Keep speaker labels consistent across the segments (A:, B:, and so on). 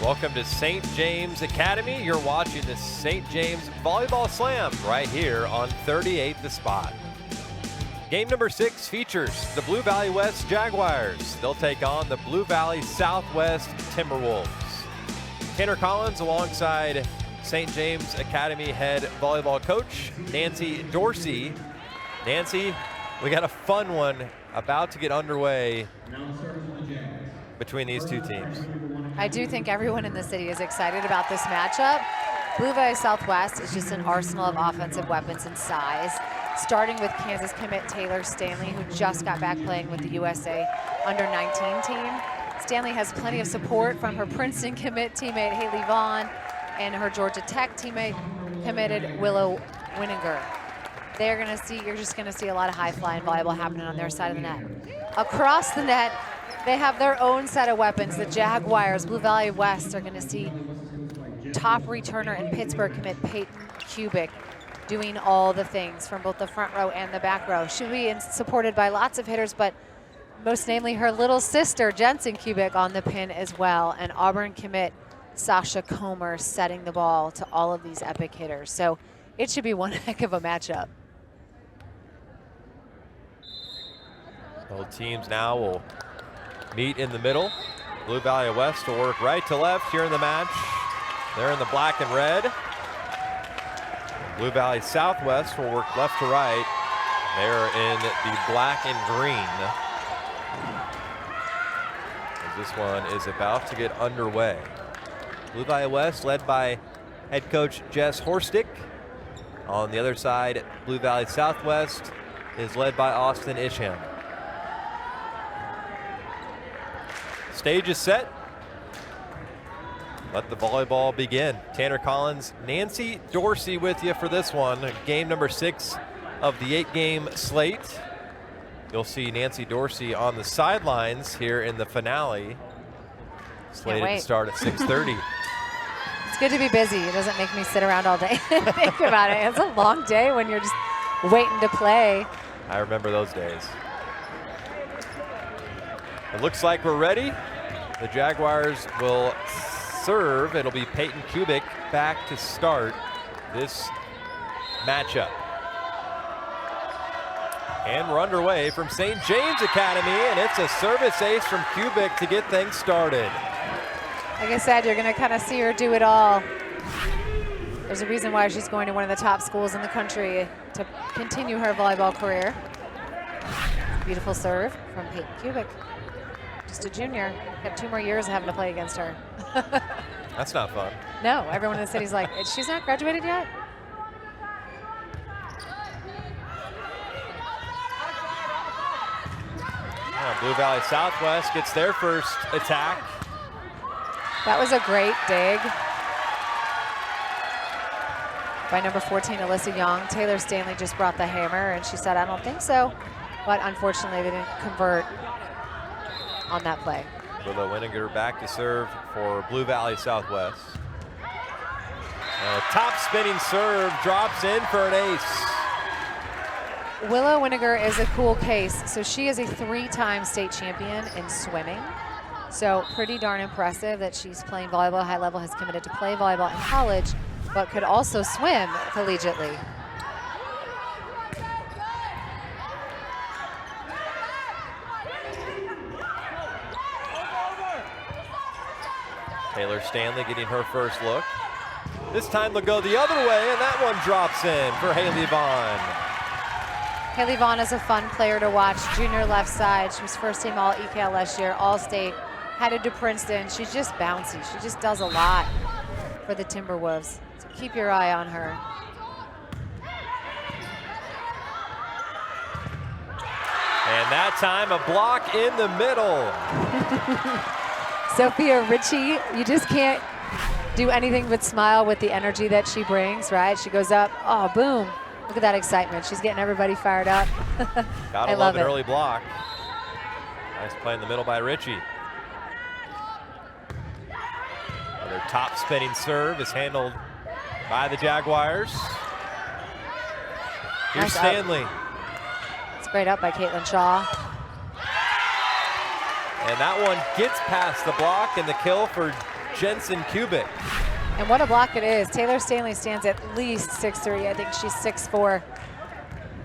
A: Welcome to St. James Academy. You're watching the St. James Volleyball Slam right here on 38 The Spot. Game number 6 features the Blue Valley West Jaguars. They'll take on the Blue Valley Southwest Timberwolves. Tanner Collins alongside St. James Academy head volleyball coach Nancy Dorsey. Nancy, we got a fun one about to get underway between these two teams.
B: I do think everyone in the city is excited about this matchup. Blue Valley Southwest is just an arsenal of offensive weapons and size, starting with Kansas commit Taylor Stanley, who just got back playing with the USA under-19 team. Stanley has plenty of support from her Princeton commit teammate Haley Vaughn and her Georgia Tech teammate committed Willow Winninger. You're just gonna see a lot of high-flying volleyball happening on their side of the net. Across the net, they have their own set of weapons. The Jaguars, Blue Valley West, are going to see top returner and Pittsburgh commit Peyton Kubik doing all the things from both the front row and the back row. She'll be supported by lots of hitters, but most namely her little sister, Jensen Kubik, on the pin as well. And Auburn commit Sasha Comer setting the ball to all of these epic hitters. So it should be one heck of a matchup.
A: Both teams now will meet in the middle. Blue Valley West will work right to left here in the match. They're in the black and red. Blue Valley Southwest will work left to right. They're in the black and green. As this one is about to get underway. Blue Valley West led by head coach Jess Horstick. On the other side, Blue Valley Southwest is led by Austin Isham. Stage is set. Let the volleyball begin. Tanner Collins, Nancy Dorsey with you for this one. Game number 6 of the 8-game slate. You'll see Nancy Dorsey on the sidelines here in the finale. Slated to start at 6:30.
B: It's good to be busy. It doesn't make me sit around all day and think about it. It's a long day when you're just waiting to play.
A: I remember those days. It looks like we're ready. The Jaguars will serve. It'll be Peyton Kubik back to start this matchup. And we're underway from St. James Academy, and it's a service ace from Kubik to get things started.
B: Like I said, you're gonna kind of see her do it all. There's a reason why she's going to one of the top schools in the country to continue her volleyball career. Beautiful serve from Peyton Kubik. Just a junior. Got 2 more years of having to play against her.
A: That's not fun.
B: No, everyone in the city's like, she's not graduated yet?
A: Blue Valley Southwest gets their first attack.
B: That was a great dig by number 14, Alyssa Young. Taylor Stanley just brought the hammer, and she said, I don't think so. But unfortunately, they didn't convert on that play.
A: Willow Winninger back to serve for Blue Valley Southwest. And a top spinning serve drops in for an ace.
B: Willow Winninger is a cool case. So she is a 3-time state champion in swimming. So pretty darn impressive that she's playing volleyball high level, has committed to play volleyball in college, but could also swim collegiately.
A: Taylor Stanley getting her first look. This time they'll go the other way, and that one drops in for Haley Vaughn.
B: Haley Vaughn is a fun player to watch. Junior left side. She was first team all ECAL last year, all-state, headed to Princeton. She's just bouncy. She just does a lot for the Timberwolves. So keep your eye on her.
A: And that time a block in the middle.
B: Sophia Ritchie, you just can't do anything but smile with the energy that she brings, right? She goes up, oh, boom. Look at that excitement. She's getting everybody fired up.
A: Gotta love an early block. Nice play in the middle by Ritchie. Another top spinning serve is handled by the Jaguars. Here's
B: Nice
A: Stanley.
B: It's great up by Caitlin Shaw.
A: And that one gets past the block, and the kill for Jensen Kubik.
B: And what a block it is. Taylor Stanley stands at least 6'3". I think she's 6'4".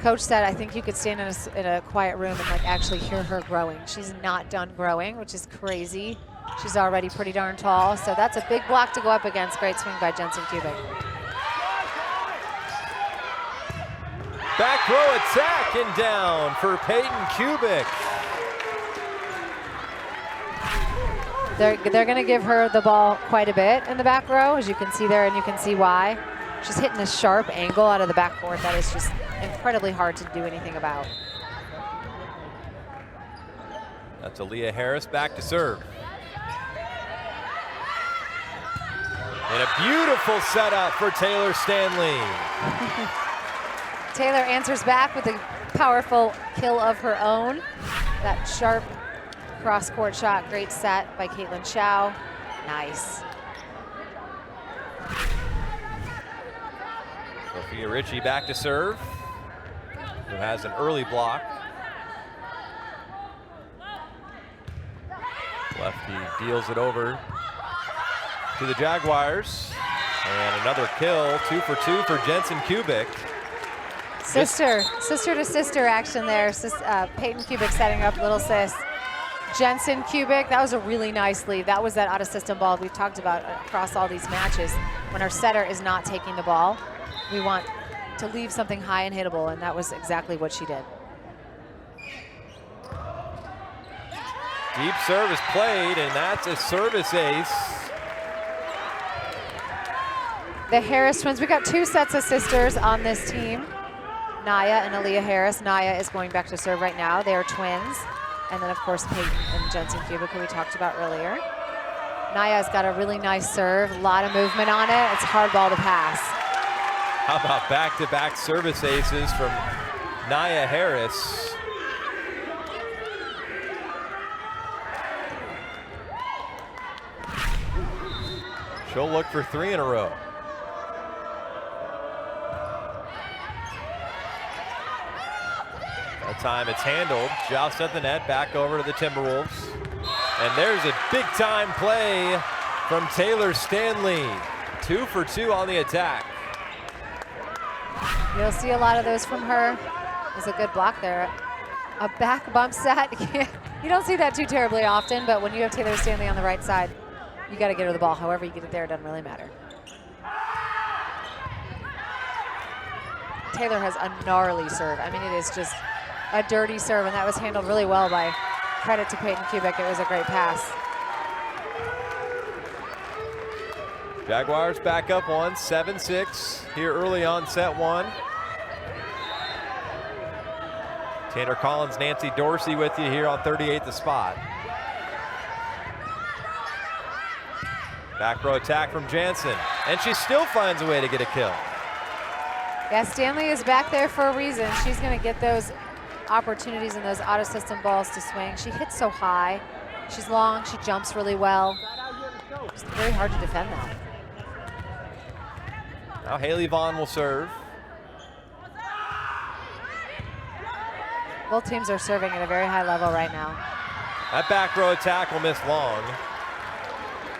B: Coach said, I think you could stand in a quiet room and like actually hear her growing. She's not done growing, which is crazy. She's already pretty darn tall. So that's a big block to go up against. Great swing by Jensen Kubik.
A: Back row attack and down for Peyton Kubik.
B: They're going to give her the ball quite a bit in the back row, as you can see there, and you can see why. She's hitting a sharp angle out of the backcourt that is just incredibly hard to do anything about.
A: That's Aaliyah Harris back to serve. And a beautiful setup for Taylor Stanley.
B: Taylor answers back with a powerful kill of her own. That sharp cross-court shot, great set by Caitlin Chow. Nice.
A: Sophia Ritchie back to serve, who has an early block. Lefty deals it over to the Jaguars. And another kill, 2 for 2 for Jensen Kubik.
B: Sister to sister action there. Peyton Kubik setting up little sis. Jensen Kubik, that was a really nice lead. That was that out of system ball we've talked about across all these matches. When our setter is not taking the ball, we want to leave something high and hittable, and that was exactly what she did.
A: Deep service played, and that's a service ace.
B: The Harris twins, we got 2 sets of sisters on this team. Naya and Aaliyah Harris. Naya is going back to serve right now. They are twins. And then, of course, Peyton and Jensen Kubik, who we talked about earlier. Naya's got a really nice serve, a lot of movement on it. It's a hard ball to pass.
A: How about back-to-back service aces from Naya Harris? She'll look for 3 in a row. That time it's handled, just at the net, back over to the Timberwolves. And there's a big-time play from Taylor Stanley. 2 for 2 on the attack.
B: You'll see a lot of those from her. There's a good block there. A back bump set. You don't see that too terribly often, but when you have Taylor Stanley on the right side, you got to get her the ball. However you get it there, it doesn't really matter. Taylor has a gnarly serve. I mean, it is just a dirty serve, and that was handled really well by, credit to Peyton Kubik. It was a great pass.
A: Jaguars back up 1, 7-6 here early on set 1. Tanner Collins, Nancy Dorsey with you here on 38 the spot. Back row attack from Jansen, and she still finds a way to get a kill.
B: Yeah, Stanley is back there for a reason. She's going to get those opportunities and those out-of-system balls to swing. She hits so high. She's long. She jumps really well. It's very hard to defend that.
A: Now Haley Vaughn will serve.
B: Both teams are serving at a very high level right now.
A: That back row attack will miss long.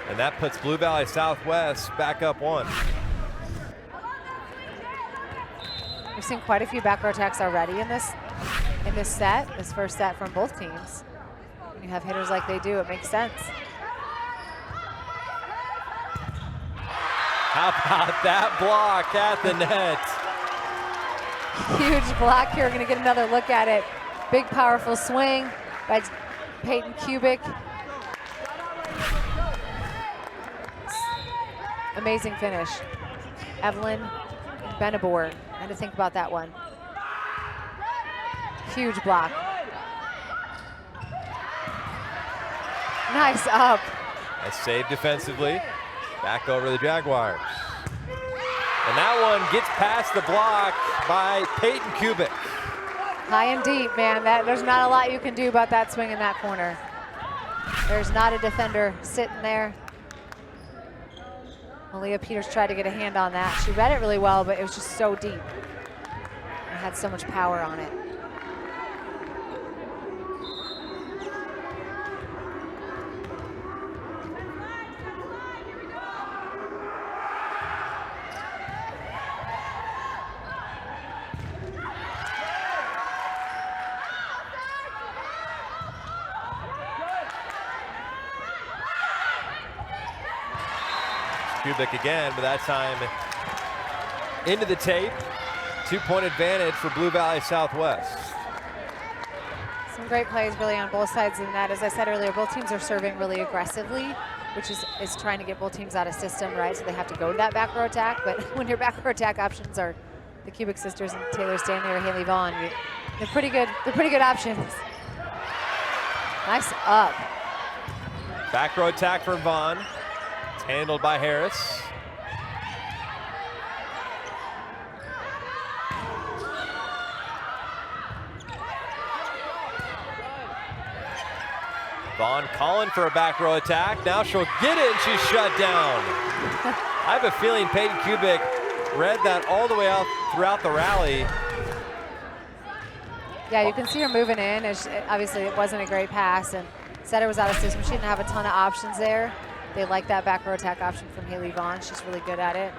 A: And that puts Blue Valley Southwest back up 1.
B: We've seen quite a few back row attacks already in this set, this first set from both teams. When you have hitters like they do, it makes sense.
A: How about that block at the net?
B: Huge block here. We're going to get another look at it. Big, powerful swing by Peyton Kubik. Amazing finish. Evelyn Benabor. I had to think about that one. Huge block. Nice up.
A: A save defensively. Back over to the Jaguars. And that one gets past the block by Peyton Kubik.
B: High and deep, man. There's not a lot you can do about that swing in that corner. There's not a defender sitting there. Malia Peters tried to get a hand on that. She read it really well, but it was just so deep. It had so much power on it.
A: Kubik again, but that time into the tape. 2-point advantage for Blue Valley Southwest.
B: Some great plays really on both sides of the net. As I said earlier, both teams are serving really aggressively, which is trying to get both teams out of system, right? So they have to go to that back row attack. But when your back row attack options are the Kubik sisters and Taylor Stanley or Haley Vaughn, they're pretty good. They're pretty good options. Nice up.
A: Back row attack for Vaughn. It's handled by Harris. Vaughn calling for a back row attack. Now she'll get it, and she's shut down. I have a feeling Peyton Kubik read that all the way out throughout the rally.
B: Yeah, you can see her moving in. Obviously, it wasn't a great pass, and setter was out of system. She didn't have a ton of options there. They like that back row attack option from Haley Vaughn. She's really good at it.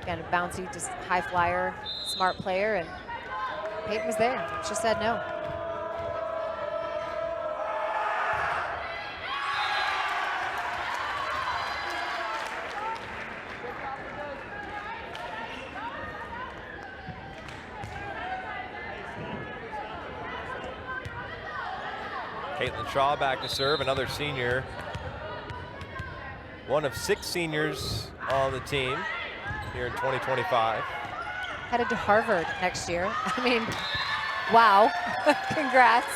B: Again, a bouncy, just high flyer, smart player, and Peyton was there. She said no.
A: Caitlin Shaw back to serve, another senior. One of 6 seniors on the team here in 2025.
B: Headed to Harvard next year. I mean, wow, congrats.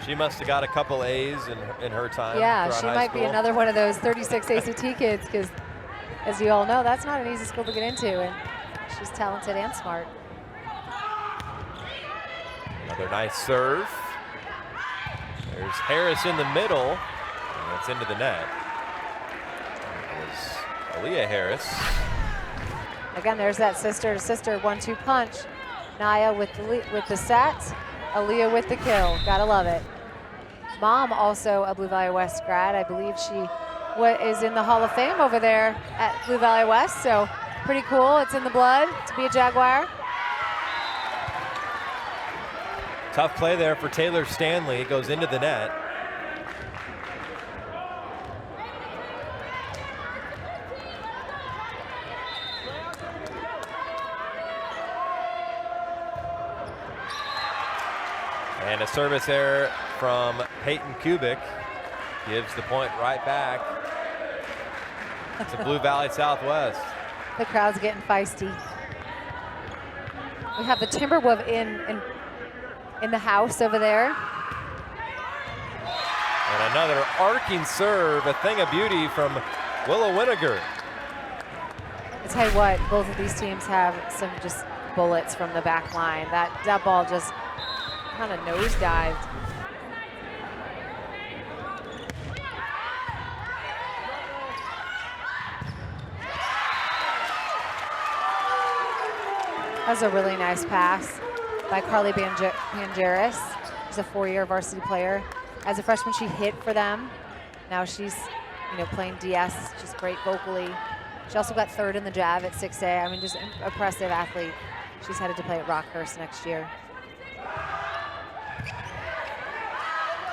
A: She must have got a couple A's in her time.
B: Yeah, she might
A: school.
B: be another one of those 36 ACT kids, because as you all know, that's not an easy school to get into, and she's talented and smart.
A: Another nice serve. There's Harris in the middle, and it's into the net. It was Aaliyah Harris.
B: Again, there's that sister-to-sister 1-2 punch. Naya with the set, Aaliyah with the kill. Gotta love it. Mom also a Blue Valley West grad. I believe she is in the Hall of Fame over there at Blue Valley West, so pretty cool. It's in the blood to be a Jaguar.
A: Tough play there for Taylor Stanley. It goes into the net. And a service error from Peyton Kubik gives the point right back to Blue Valley Southwest.
B: The crowd's getting feisty. We have the Timberwolf in the house over there.
A: And another arcing serve, a thing of beauty from Willow Winiger.
B: I tell you what, both of these teams have some just bullets from the back line. That ball just kind of nosedived. That was a really nice pass by Carly Bangeris. She's a 4-year varsity player. As a freshman, she hit for them. Now she's, playing DS. She's great vocally. She also got 3rd in the JAV at 6A. I mean, just an impressive athlete. She's headed to play at Rockhurst next year.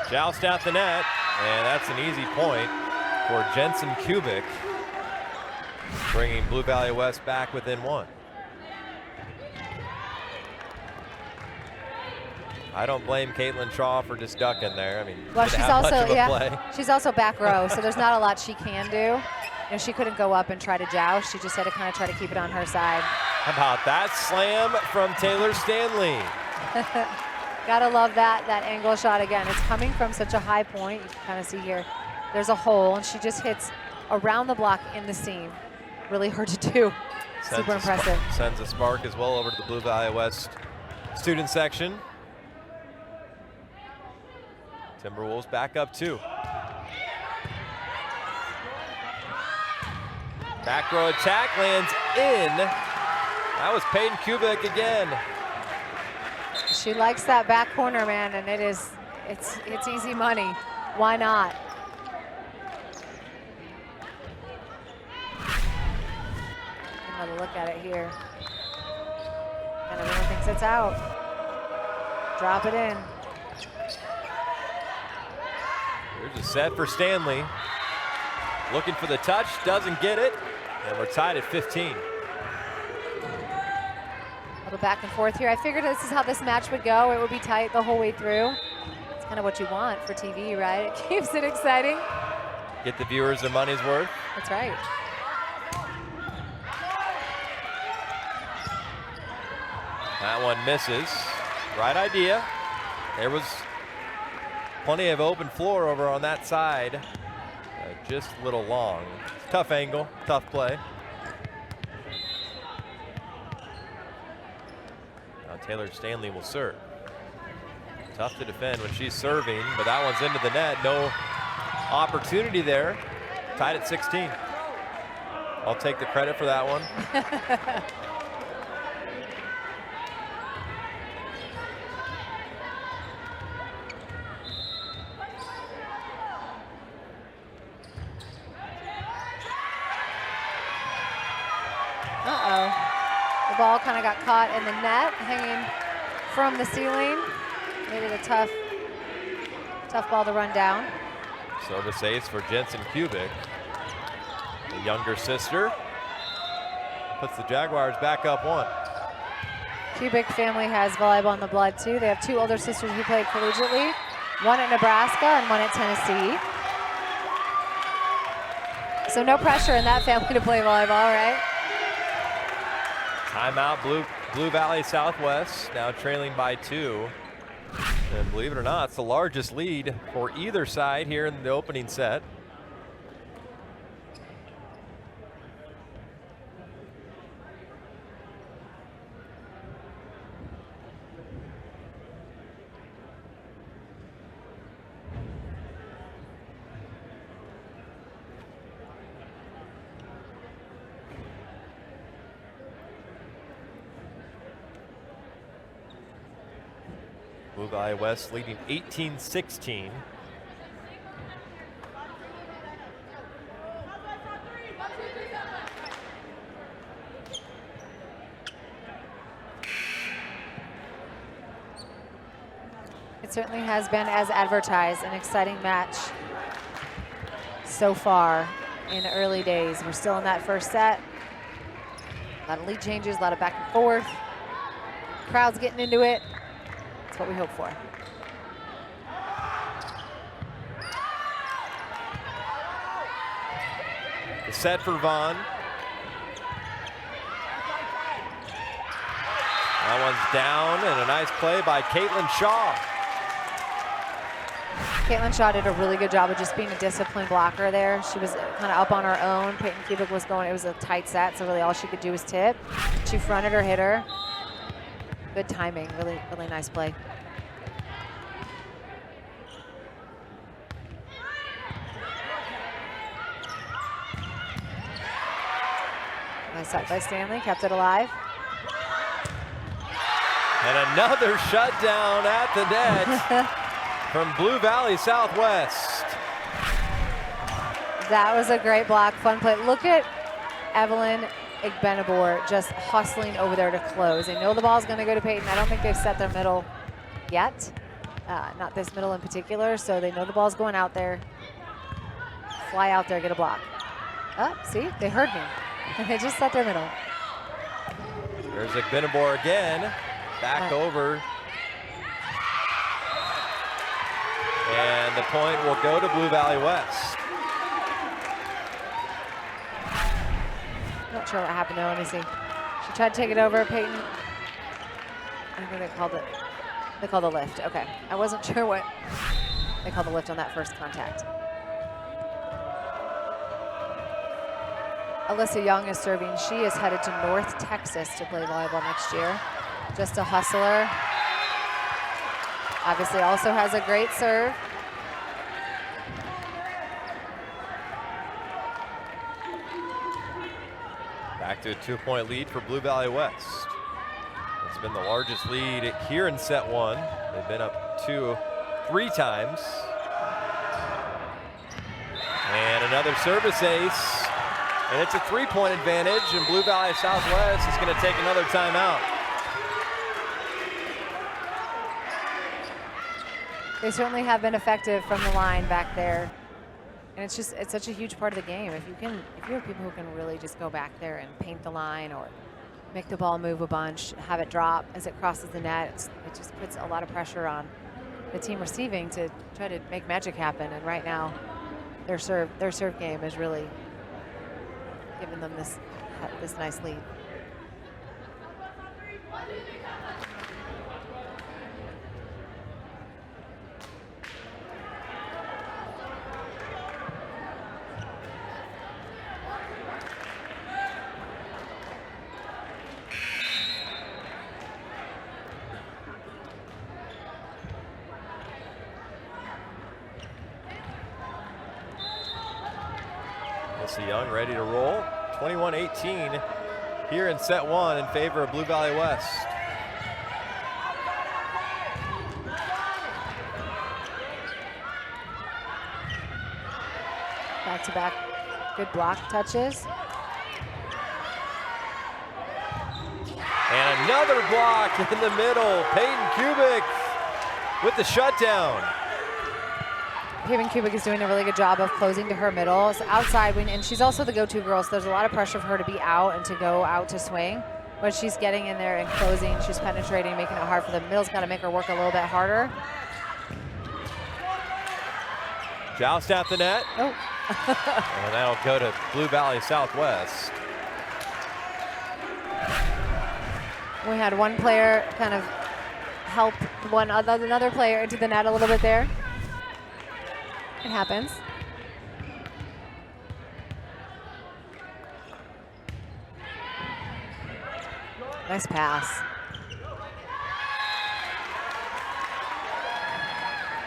A: Joust at the net, and that's an easy point for Jensen Kubik, bringing Blue Valley West back within 1. I don't blame Caitlin Shaw for just ducking there. I mean,
B: well, she's also
A: play.
B: She's also back row, so there's not a lot she can do. She couldn't go up and try to joust. She just had to kind of try to keep it on her side.
A: How about that slam from Taylor Stanley?
B: Gotta love that angle shot again. It's coming from such a high point. You can kind of see here, there's a hole, and she just hits around the block in the seam. Really hard to do. Super impressive.
A: Sends a spark as well over to the Blue Valley West student section. Timberwolves back up 2. Back row attack lands in. That was Peyton Kubik again.
B: She likes that back corner, man, and it's easy money. Why not? Another look at it here. And everyone thinks it's out. Drop it in.
A: Here's a set for Stanley. Looking for the touch, doesn't get it, and we're tied at 15.
B: A little back and forth here. I figured this is how this match would go. It would be tight the whole way through. It's kind of what you want for TV, right? It keeps it exciting.
A: Get the viewers their money's worth.
B: That's right.
A: That one misses. Right idea. There was plenty of open floor over on that side. Just a little long. Tough angle, tough play. Now Taylor Stanley will serve. Tough to defend when she's serving, but that one's into the net. No opportunity there. Tied at 16. I'll take the credit for that one.
B: The ball kind of got caught in the net, hanging from the ceiling. Made it a tough ball to run down.
A: Service ace for Jensen Kubik. The younger sister puts the Jaguars back up 1.
B: Kubik family has volleyball in the blood too. They have 2 older sisters who played collegiately, one at Nebraska and one at Tennessee. So no pressure in that family to play volleyball, right?
A: Timeout, Blue Valley Southwest, now trailing by 2. And believe it or not, it's the largest lead for either side here in the opening set. Blue Valley West leading 18-16.
B: It certainly has been, as advertised, an exciting match so far in the early days. We're still in that first set. A lot of lead changes, a lot of back and forth. Crowd's getting into it. That's what we hope for.
A: The set for Vaughn. That one's down, and a nice play by Caitlin Shaw.
B: Caitlin Shaw did a really good job of just being a disciplined blocker there. She was kind of up on her own. Peyton Kubik was going, it was a tight set, so really all she could do was tip. She fronted her hitter. Good timing, really, really nice play. Nice shot by Stanley, kept it alive.
A: And another shutdown at the net from Blue Valley Southwest.
B: That was a great block, fun play. Look at Evelyn Igbenabor just hustling over there to close. They know the ball's gonna go to Peyton. I don't think they've set their middle yet. Not this middle in particular, so they know the ball's going out there. Fly out there, get a block. Oh, see, they heard me. They just set their middle.
A: There's Igbenabor again, back over. And the point will go to Blue Valley West.
B: Not sure what happened there, let me see. She tried to take it over, Peyton. I think they called the lift, okay. I wasn't sure what they called the lift on that first contact. Alyssa Young is serving. She is headed to North Texas to play volleyball next year. Just a hustler. Obviously also has a great serve.
A: Back to a 2-point lead for Blue Valley West. It's been the largest lead here in set 1. They've been up 3 times. And another service ace. And it's a 3-point advantage, and Blue Valley Southwest is going to take another timeout.
B: They certainly have been effective from the line back there. And it's such a huge part of the game. If you have people who can really just go back there and paint the line or make the ball move a bunch, have it drop as it crosses the net, it just puts a lot of pressure on the team receiving to try to make magic happen. And right now, their serve game is really giving them this nice lead.
A: Young ready to roll. 21-18 here in set one in favor of Blue Valley West.
B: Back-to-back good block touches.
A: And another block in the middle. Peyton Kubik with the shutdown.
B: Peyton Kubik is doing a really good job of closing to her middle. So outside, and she's also the go-to girl, so there's a lot of pressure for her to be out and to go out to swing. But she's getting in there and closing. She's penetrating, making it hard for the middle's got to make her work a little bit harder.
A: Joust at the net.
B: Oh.
A: And that'll go to Blue Valley Southwest.
B: We had one player kind of help another player into the net a little bit there. It happens. Nice pass.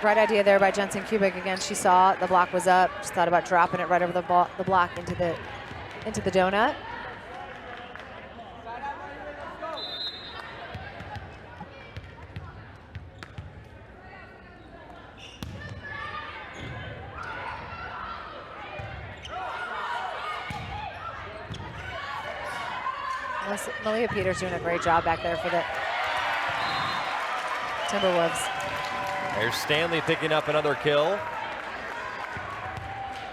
B: Right idea there by Jensen Kubik. Again, she saw the block was up. She thought about dropping it right over the block into the donut. Malia Peters doing a great job back there for the Timberwolves.
A: There's Stanley picking up another kill.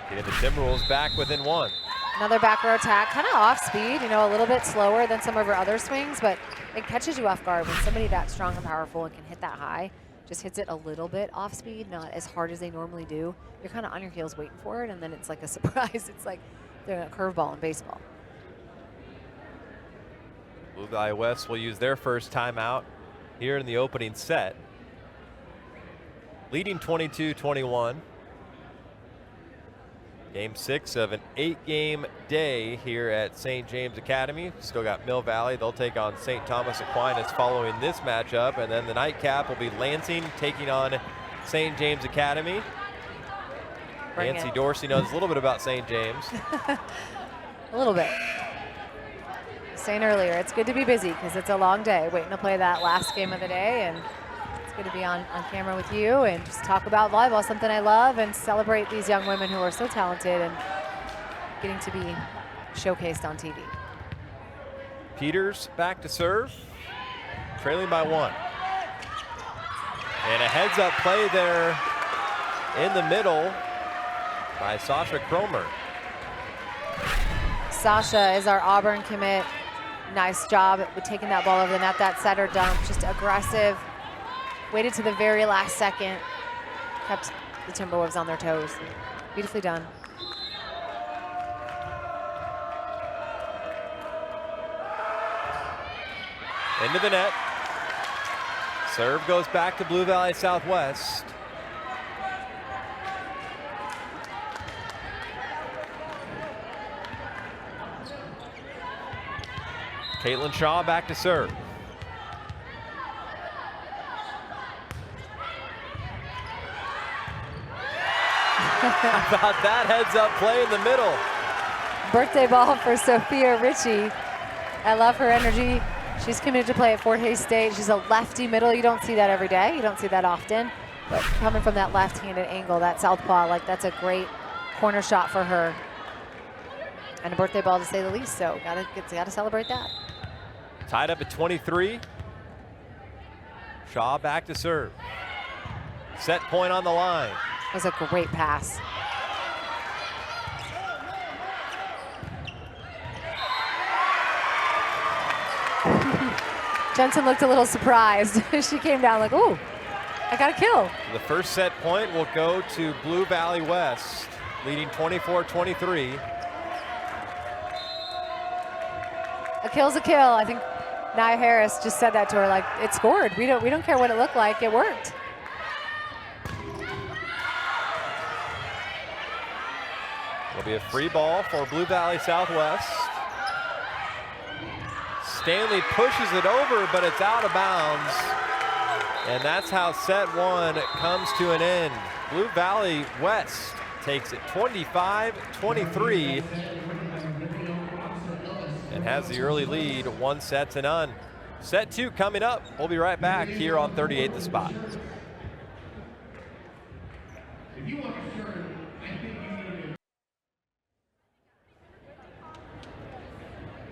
A: Getting the Timberwolves back within one.
B: Another back row attack, kind of off speed, a little bit slower than some of her other swings, but it catches you off guard when somebody that strong and powerful and can hit that high just hits it a little bit off speed, not as hard as they normally do. You're kind of on your heels waiting for it, and then it's like a surprise. It's like they're a curveball in baseball.
A: Blue Valley West will use their first timeout here in the opening set. Leading 22-21. Game 6 of an 8-game day here at St. James Academy. Still got Mill Valley. They'll take on St. Thomas Aquinas following this matchup. And then the nightcap will be Lansing taking on St. James Academy. Nancy Dorsey knows a little bit about St. James.
B: A little bit. Saying earlier, it's good to be busy because it's a long day waiting to play that last game of the day, and it's good to be on camera with you and just talk about volleyball, something I love, and celebrate these young women who are so talented and getting to be showcased on TV.
A: Peters back to serve, trailing by one. And a heads-up play there in the middle by Sasha Cromer.
B: Sasha is our Auburn commit. Nice job with taking that ball over the net, that setter dump, just aggressive. Waited to the very last second, kept the Timberwolves on their toes. Beautifully done.
A: Into the net. Serve goes back to Blue Valley Southwest. Caitlin Shaw back to serve. How about that heads-up play in the middle?
B: Birthday ball for Sophia Ritchie. I love her energy. She's committed to play at Fort Hays State. She's a lefty middle. You don't see that every day. You don't see that often. But coming from that left-handed angle, that southpaw, that's a great corner shot for her. And a birthday ball to say the least, so gotta celebrate that.
A: Tied up at 23. Shaw back to serve. Set point on the line.
B: That was a great pass. Jensen looked a little surprised. She came down like, ooh, I got a kill.
A: The first set point will go to Blue Valley West, leading 24-23.
B: A kill's a kill. I think Nia Harris just said that to her, like, it scored. We don't care what it looked like. It worked.
A: It'll be a free ball for Blue Valley Southwest. Stanley pushes it over, but it's out of bounds. And that's how set one comes to an end. Blue Valley West takes it 25-23 and has the early lead, 1-0. Set two coming up. We'll be right back here on 38 The Spot.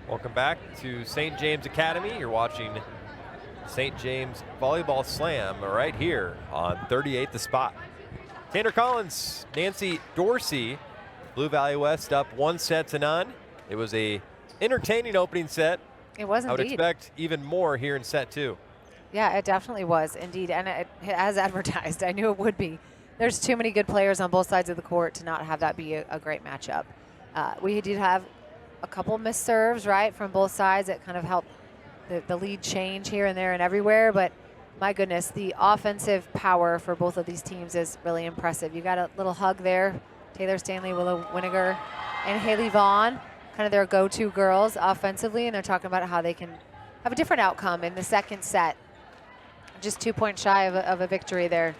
A: Welcome back to St. James Academy. You're watching St. James Volleyball Slam right here on 38 The Spot. Tanner Collins, Nancy Dorsey, Blue Valley West up 1-0. It was a entertaining opening set.
B: It was indeed.
A: I would expect even more here in set two.
B: Yeah, it definitely was indeed, and it, as advertised, I knew it would be. There's too many good players on both sides of the court to not have that be a great matchup. We did have a couple missed serves, right, from both sides that kind of helped the lead change here and there and everywhere, but my goodness, the offensive power for both of these teams is really impressive. You got a little hug there. Taylor Stanley, Willow Winiger, and Haley Vaughn, kind of their go-to girls offensively, and they're talking about how they can have a different outcome in the second set. Just 2 points shy of a victory there.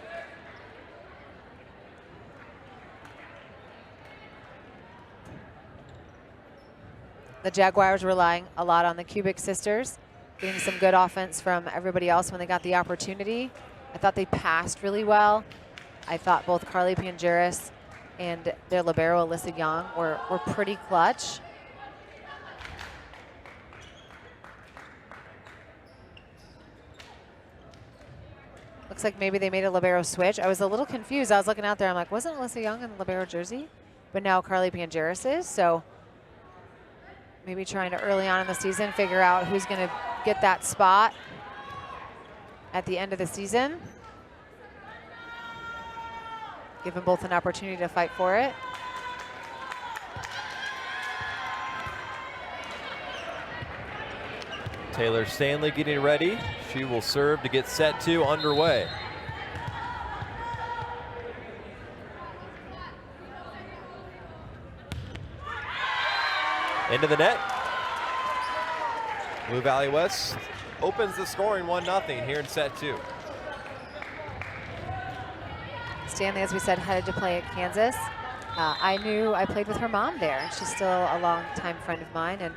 B: The Jaguars relying a lot on the Kubik sisters, getting some good offense from everybody else when they got the opportunity. I thought they passed really well. I thought both Carly Pangeris and their libero, Alyssa Young, were pretty clutch. Looks like maybe they made a libero switch. I was a little confused. I was looking out there. I'm like, wasn't Alyssa Young in the libero jersey? But now Carly Pangeris is. So maybe trying to early on in the season figure out who's going to get that spot at the end of the season. Give them both an opportunity to fight for it.
A: Taylor Stanley getting ready. She will serve to get set two underway. Into the net. Blue Valley West opens the scoring 1-0 here in set two.
B: Stanley, as we said, headed to play at Kansas. I played with her mom there. She's still a long-time friend of mine, and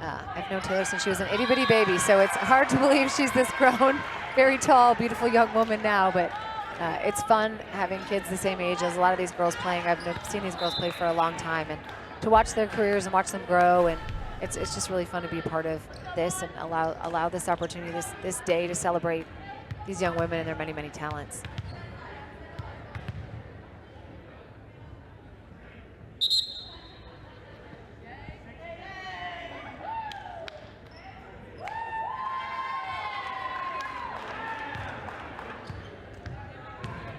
B: I've known Taylor since she was an itty-bitty baby, so it's hard to believe she's this grown, very tall, beautiful young woman now, but it's fun having kids the same age as a lot of these girls playing. I've seen these girls play for a long time, and to watch their careers and watch them grow, and it's just really fun to be a part of this and allow this opportunity, this day to celebrate these young women and their many, many talents.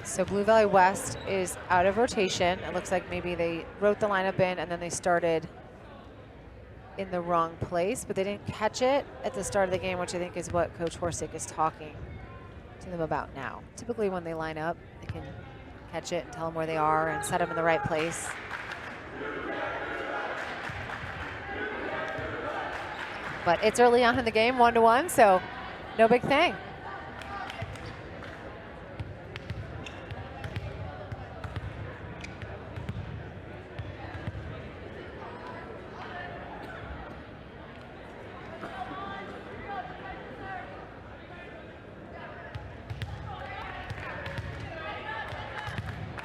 B: So Blue Valley West is out of rotation. It looks like maybe they wrote the lineup in and then they started in the wrong place, but they didn't catch it at the start of the game, which I think is what Coach Horsick is talking to them about now. Typically when they line up, they can catch it and tell them where they are and set them in the right place. But it's early on in the game, 1-1, so no big thing.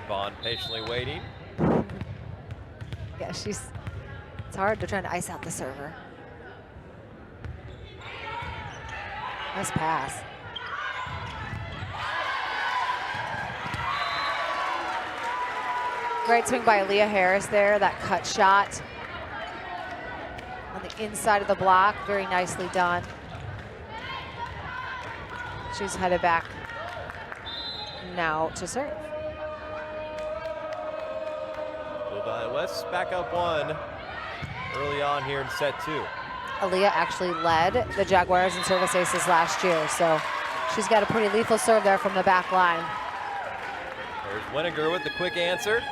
A: Vaughn patiently waiting.
B: Yeah, it's hard. They're trying to ice out the server. Nice pass. Great swing by Aaliyah Harris there, that cut shot on the inside of the block, very nicely done. She's headed back now to serve.
A: Blue Valley West back up 1 early on here in set 2.
B: Aaliyah actually led the Jaguars in service aces last year, so she's got a pretty lethal serve there from the back line.
A: There's Winiger with the quick answer.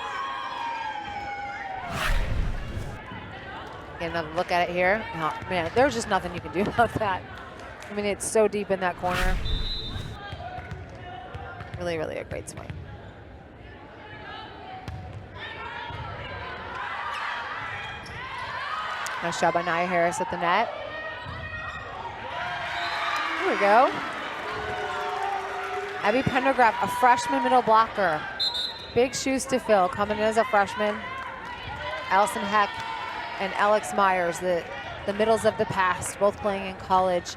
B: Get another look at it here. Oh, man, there's just nothing you can do about that. I mean, it's so deep in that corner. Really, really a great swing. Nice job by Nia Harris at the net. Here we go. Abby Pendergraph, a freshman middle blocker. Big shoes to fill, coming in as a freshman. Allison Heck and Alex Myers, the middles of the past, both playing in college.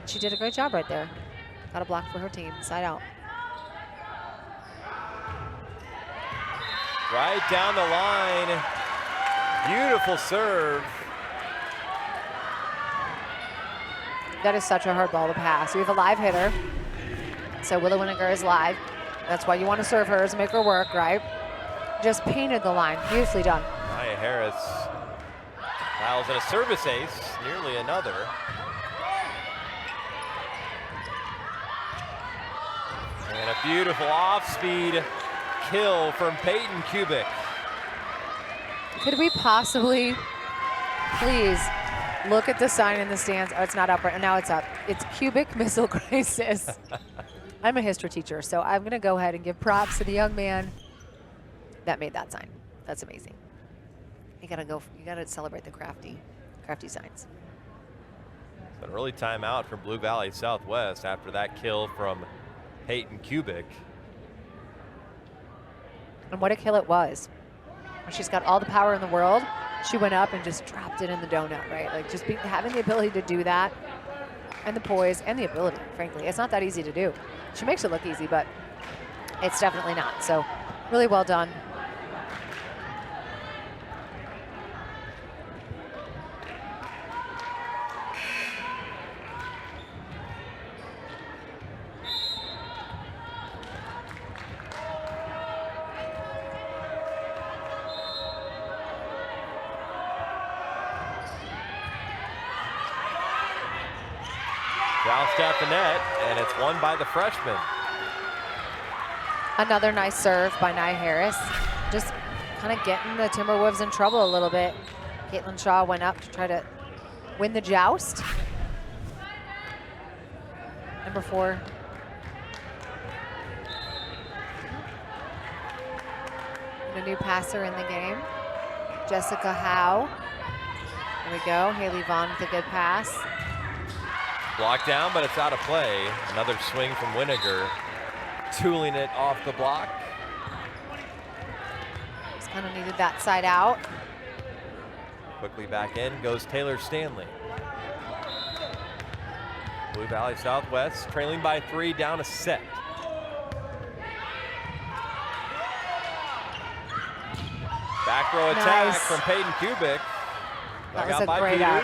B: She did a great job right there. Got a block for her team, side out.
A: Right down the line. Beautiful serve.
B: That is such a hard ball to pass. We have a live hitter. So Willow Winiger is live. That's why you want to serve hers, make her work, right? Just painted the line. Beautifully done.
A: Nia Harris fouls in a service ace, nearly another. And a beautiful off-speed kill from Peyton Kubik.
B: Could we possibly, please, look at the sign in the stands? Oh, it's not up right now. It's up. It's Kubik Missile Crisis. I'm a history teacher, so I'm going to go ahead and give props to the young man that made that sign. That's amazing. You gotta celebrate the crafty signs.
A: An early timeout from Blue Valley Southwest after that kill from Peyton Kubik.
B: And what a kill it was. She's got all the power in the world. She went up and just dropped it in the donut, right? Like just having the ability to do that and the poise and the ability, frankly. It's not that easy to do. She makes it look easy, but it's definitely not. So really well done.
A: Joust at the net, and it's won by the freshman.
B: Another nice serve by Nia Harris. Just kind of getting the Timberwolves in trouble a little bit. Caitlin Shaw went up to try to win the joust. Number 4. And a new passer in the game. Jessica Howe. There we go. Haley Vaughn with a good pass.
A: Blocked down, but it's out of play. Another swing from Winiger, tooling it off the block.
B: Just kind of needed that side out.
A: Quickly back in goes Taylor Stanley. Blue Valley Southwest trailing by 3, down a set. Back row attack
B: Nice.
A: from Peyton Kubik.
B: That
A: Dug
B: was
A: out
B: a
A: by
B: great
A: Peters.
B: out.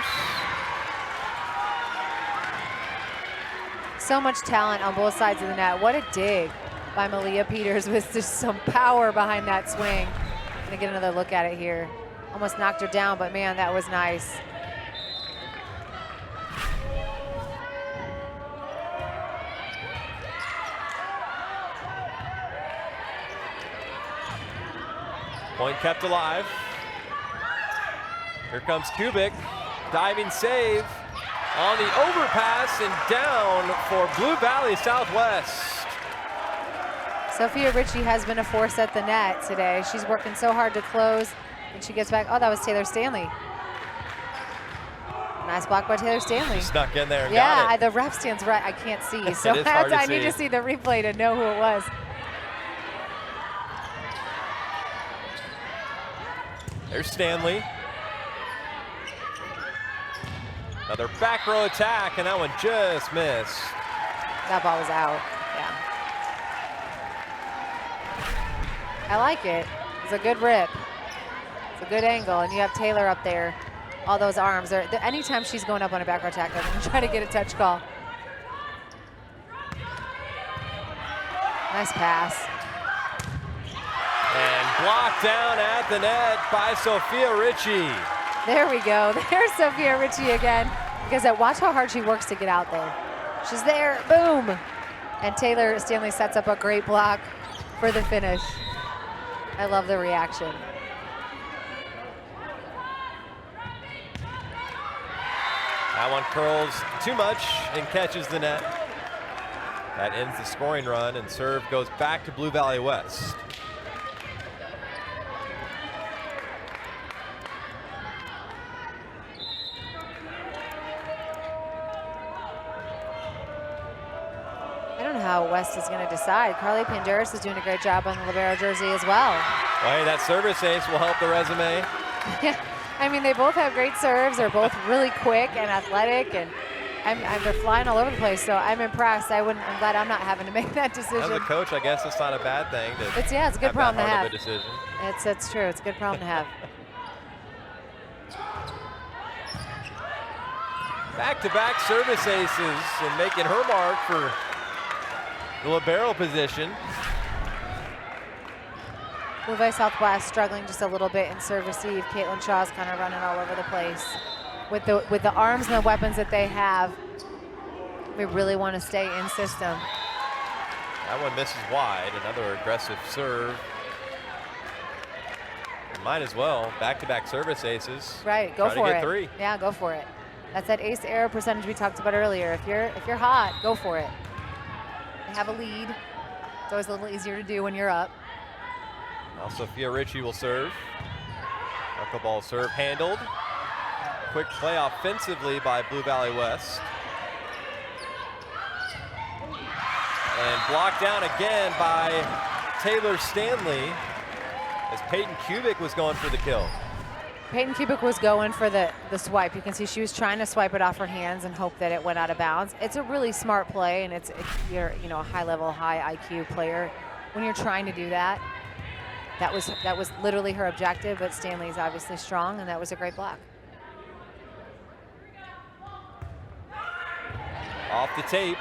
B: So much talent on both sides of the net. What a dig by Malia Peters with just some power behind that swing. Gonna get another look at it here. Almost knocked her down, but man, that was nice.
A: Point kept alive. Here comes Kubik. Diving save on the overpass and down for Blue Valley Southwest.
B: Sophia Ritchie has been a force at the net today. She's working so hard to close, and she gets back. Oh, that was Taylor Stanley. Nice block by Taylor Stanley.
A: She snuck in there and
B: Yeah,
A: got it.
B: the ref stands right. I can't see, so
A: It is hard to
B: I need
A: see.
B: to see the replay to know who it was.
A: There's Stanley. Another back row attack, and that one just missed.
B: That ball was out. Yeah. I like it. It's a good rip. It's a good angle, and you have Taylor up there. All those arms. Anytime she's going up on a back row attack, they're going to try to get a touch call. Nice pass.
A: And blocked down at the net by Sophia Richie.
B: There we go. There's Sophia Richie again. Because watch how hard she works to get out there. She's there. Boom. And Taylor Stanley sets up a great block for the finish. I love the reaction.
A: That one curls too much and catches the net. That ends the scoring run, and serve goes back to Blue Valley West.
B: I don't know how West is going to decide. Carly Panderas is doing a great job on the libero jersey as well.
A: Well, hey, that service ace will help the resume.
B: Yeah, I mean, they both have great serves. They're both really quick and athletic, and they're flying all over the place. So I'm impressed. I'm glad I'm not having to make that decision.
A: As a coach, I guess it's not a bad thing to
B: it's a good problem to have.
A: A decision.
B: It's true. It's a good problem to have.
A: Back-to-back service aces and making her mark for the libero position.
B: Blue Valley Southwest struggling just a little bit in serve receive. Caitlin Shaw's kind of running all over the place. With the arms and the weapons that they have, we really want to stay in system.
A: That one misses wide. Another aggressive serve. Might as well. Back-to-back service aces.
B: Right, go
A: Try
B: for
A: to get
B: it.
A: 3.
B: Yeah, go for it. That's that ace error percentage we talked about earlier. If you're hot, go for it. They have a lead. It's always a little easier to do when you're up.
A: Now Sophia Richie will serve. Knuckleball serve handled. Quick play offensively by Blue Valley West. And blocked down again by Taylor Stanley as Peyton Kubik was going for the kill.
B: Peyton Kubik was going for the swipe. You can see she was trying to swipe it off her hands and hope that it went out of bounds. It's a really smart play, and you're a high-level, high IQ player. When you're trying to do that, that was literally her objective, but Stanley's obviously strong, and that was a great block.
A: Off the tape.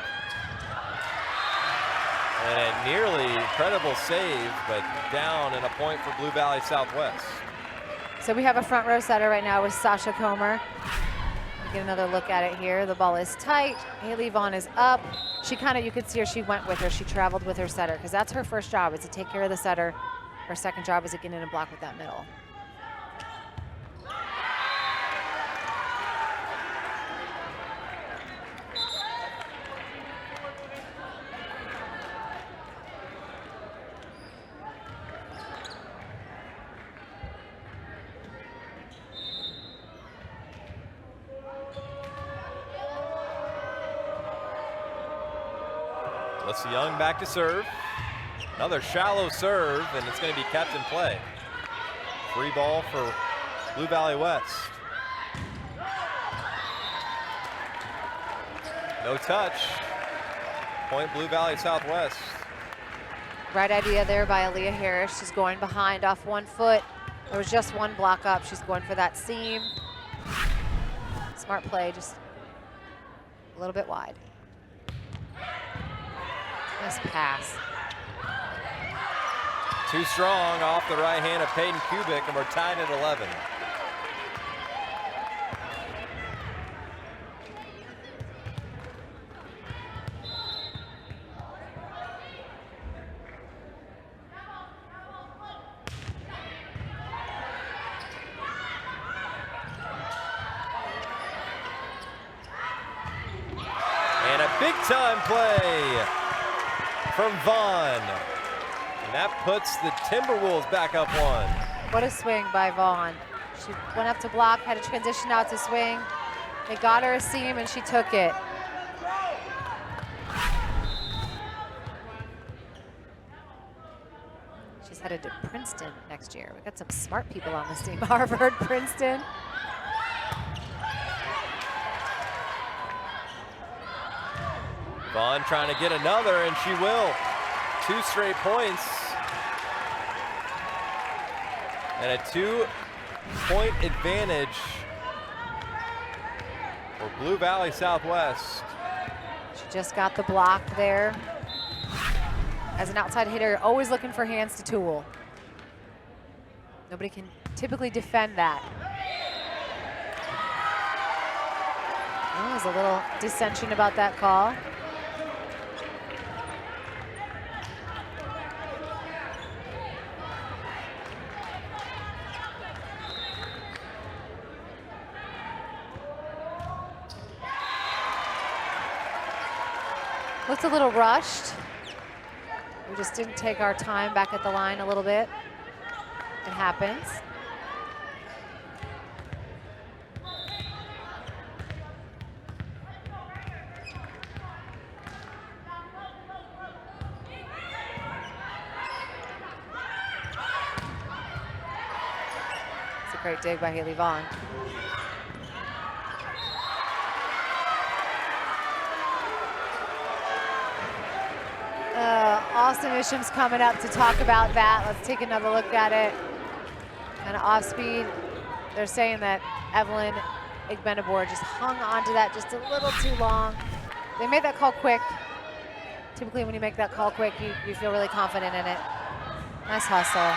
A: And a nearly incredible save, but down and a point for Blue Valley Southwest.
B: So we have a front row setter right now with Sasha Comer. Get another look at it here. The ball is tight. Haley Vaughn is up. She you could see her, she went with her. She traveled with her setter, because that's her first job, is to take care of the setter. Her second job is to get in and block with that middle.
A: Alyssa Young back to serve. Another shallow serve, and it's going to be kept in play. Free ball for Blue Valley West. No touch. Point Blue Valley Southwest.
B: Right idea there by Aaliyah Harris. She's going behind off one foot. There was just one block up. She's going for that seam. Smart play, just a little bit wide. Nice pass.
A: Too strong off the right hand of Peyton Kubik, and we're tied at 11. And a big-time play from Vaughn. And that puts the Timberwolves back up 1.
B: What a swing by Vaughn. She went up to block, had to transition out to swing. They got her a seam, and she took it. She's headed to Princeton next year. We've got some smart people on this team. Harvard, Princeton.
A: Vaughn trying to get another, and she will. 2 straight points. And a 2-point advantage for Blue Valley Southwest.
B: She just got the block there. As an outside hitter, you're always looking for hands to tool. Nobody can typically defend that. Oh, there's a little dissension about that call. Looked a little rushed. We just didn't take our time back at the line a little bit. It happens. It's a great dig by Haley Vaughn. Austin Isham's coming up to talk about that. Let's take another look at it. Kind of off speed. They're saying that Evelyn Igbenebor just hung onto that just a little too long. They made that call quick. Typically when you make that call quick, you feel really confident in it. Nice hustle.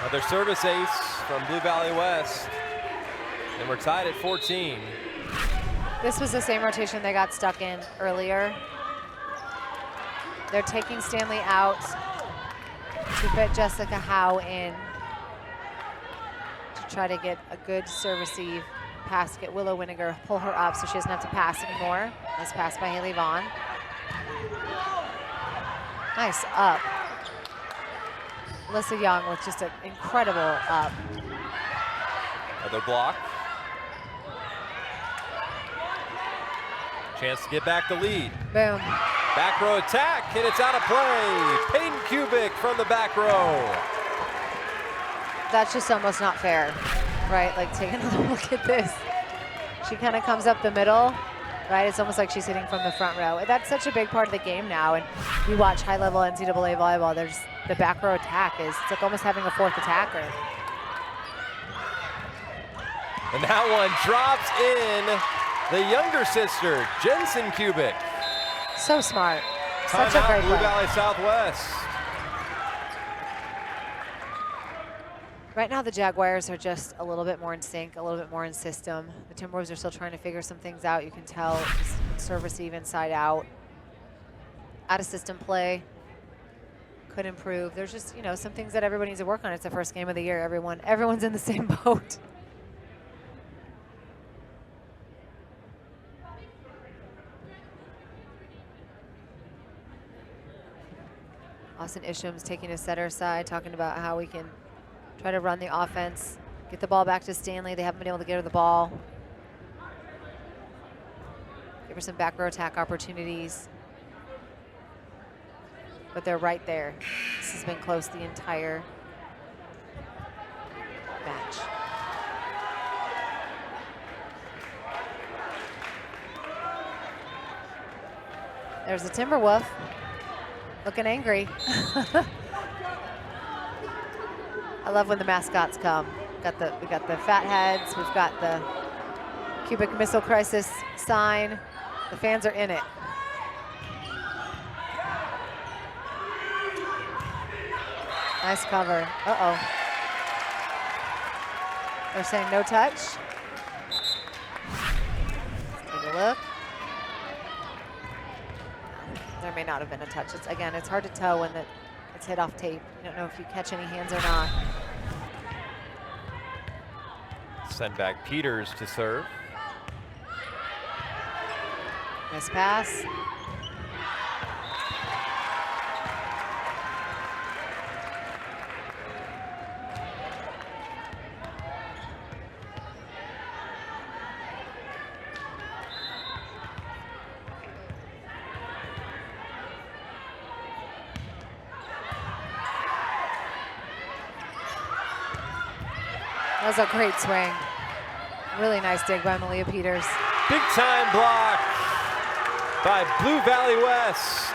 A: Another service ace from Blue Valley West. And we're tied at 14.
B: This was the same rotation they got stuck in earlier. They're taking Stanley out to put Jessica Howe in to try to get a good serve receive pass, get Willow Winiger, pull her up so she doesn't have to pass anymore. Nice pass by Haley Vaughn. Nice up. Alyssa Young with just an incredible up.
A: Another block. Chance to get back the lead.
B: Boom.
A: Back row attack, and it's out of play. Peyton Kubik from the back row.
B: That's just almost not fair, right? Like, take another look at this. She kind of comes up the middle, right? It's almost like she's hitting from the front row. That's such a big part of the game now, and you watch high-level NCAA volleyball, there's the back row attack it's like almost having a fourth attacker.
A: And that one drops in. The younger sister, Jensen Kubik.
B: So smart. Such a great
A: Blue
B: play.
A: Valley Southwest.
B: Right now the Jaguars are just a little bit more in sync, a little bit more in system. The Timberwolves are still trying to figure some things out. You can tell serve receive inside out. Out of system play could improve. There's just, you know, some things that everybody needs to work on. It's the first game of the year. Everyone's in the same boat. Austin Isham's taking a setter side, talking about how we can try to run the offense, get the ball back to Stanley. They haven't been able to get her the ball. Give her some back row attack opportunities. But they're right there. This has been close the entire match. There's the Timberwolf. Looking angry. I love when the mascots come. We got the fat heads. We've got the Kubik Missile Crisis sign. The fans are in it. Nice cover. Uh-oh. They're saying no touch. Let's take a look. There may not have been a touch. Again, it's hard to tell when it's hit off tape. You don't know if you catch any hands or not.
A: Send back Peters to serve.
B: Nice pass. That was a great swing. Really nice dig by Malia Peters.
A: Big time block by Blue Valley West.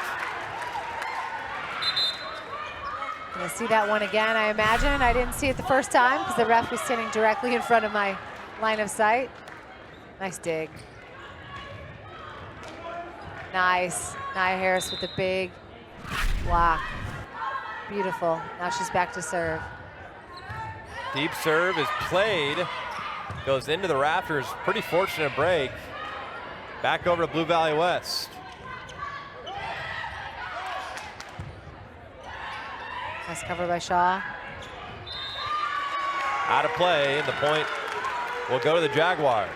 B: Gonna see that one again, I imagine. I didn't see it the first time because the ref was standing directly in front of my line of sight. Nice dig. Nice. Nia Harris with the big Block. Beautiful. Now she's back to serve.
A: Deep serve is played. Goes into the rafters. Pretty fortunate break. Back over to Blue Valley West.
B: Nice cover by Shaw.
A: Out of play, and the point will go to the Jaguars.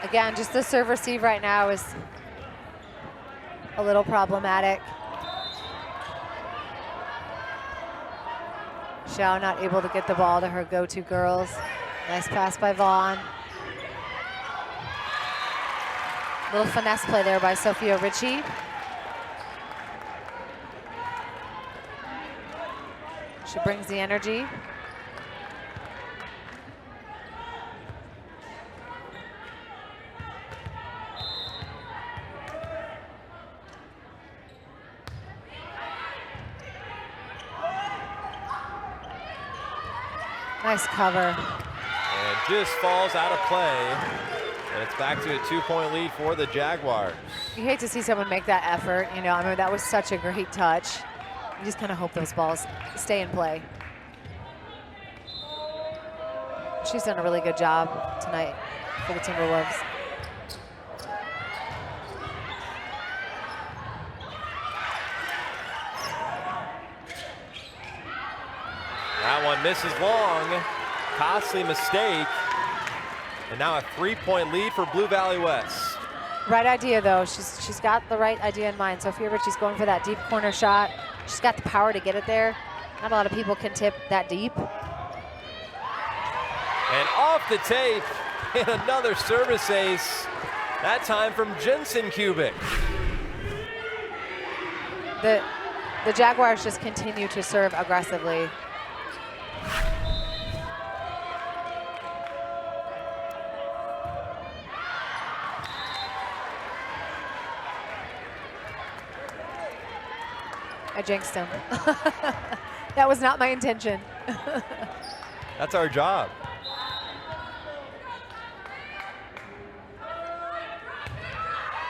B: Again, just the serve receive right now is a little problematic. Shaw not able to get the ball to her go-to girls. Nice pass by Vaughn. Little finesse play there by Sophia Ritchie. She brings the energy. Nice cover.
A: And just falls out of play. And it's back to a 2-point lead for the Jaguars.
B: You hate to see someone make that effort, you know. I mean, that was such a great touch. You just kind of hope those balls stay in play. She's done a really good job tonight for the Timberwolves.
A: That one misses long. Costly mistake. And now a 3-point lead for Blue Valley West.
B: Right idea, though. She's got the right idea in mind. Sophia Ritchie's going for that deep corner shot. She's got the power to get it there. Not a lot of people can tip that deep.
A: And off the tape, and another service ace. That time from Jensen Kubik.
B: The Jaguars just continue to serve aggressively. I jinxed him. That was not my intention.
A: That's our job.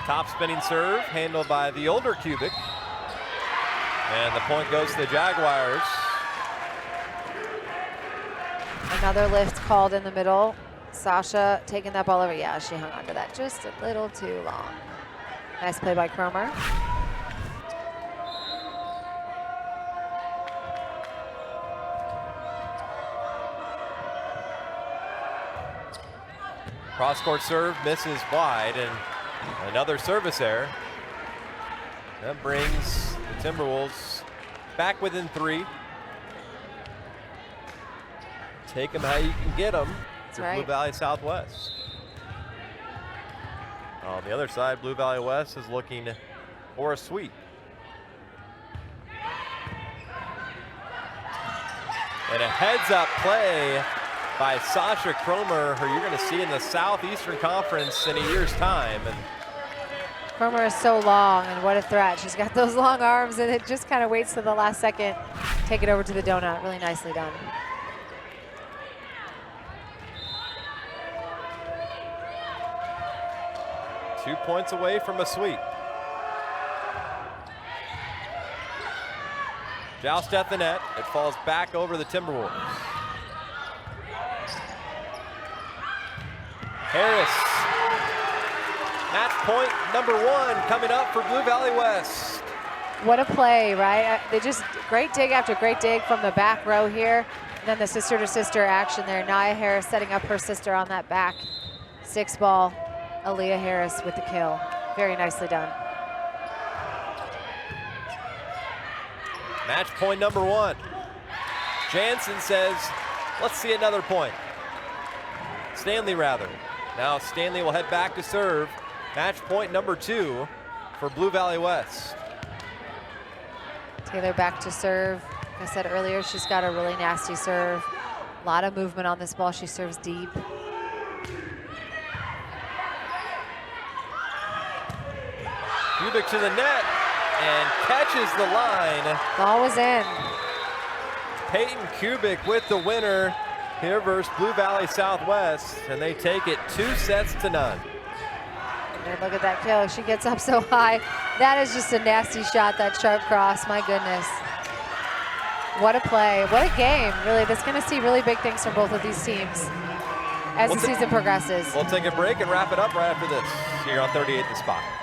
A: Top spinning serve handled by the older Kubik. And the point goes to the Jaguars.
B: Another lift called in the middle. Sasha taking that ball over. Yeah, she hung on to that just a little too long. Nice play by Cromer.
A: Cross-court serve misses wide, and another service error. That brings the Timberwolves back within 3. Take them how you can get them.
B: That's
A: to
B: right.
A: Blue Valley Southwest. On the other side, Blue Valley West is looking for a sweep. And a heads-up play by Sasha Cromer, who you're going to see in the Southeastern Conference in a year's time. And
B: Cromer is so long, and what a threat. She's got those long arms, and it just kind of waits to the last second. Take it over to the donut. Really nicely done.
A: Two points away from a sweep. Joust at the net. It falls back over the Timberwolves. Harris. Match point number 1 coming up for Blue Valley West.
B: What a play, right? They just, great dig after great dig from the back row here. And then the sister-to-sister action there. Nia Harris setting up her sister on that back 6 ball. Aaliyah Harris with the kill. Very nicely done.
A: Match point number 1. Jansen says, let's see another point. Stanley rather. Now Stanley will head back to serve. Match point number 2 for Blue Valley West.
B: Taylor back to serve. Like I said earlier, she's got a really nasty serve. A lot of movement on this ball. She serves deep.
A: Kubik to the net and catches the line.
B: Ball was in.
A: Peyton Kubik with the winner here versus Blue Valley Southwest, and they take it 2-0.
B: And look at that kill. She gets up so high. That is just a nasty shot, that sharp cross. My goodness. What a play. What a game. Really, that's going to see really big things from both of these teams as the season progresses.
A: We'll take a break and wrap it up right after this here on 38 The Spot.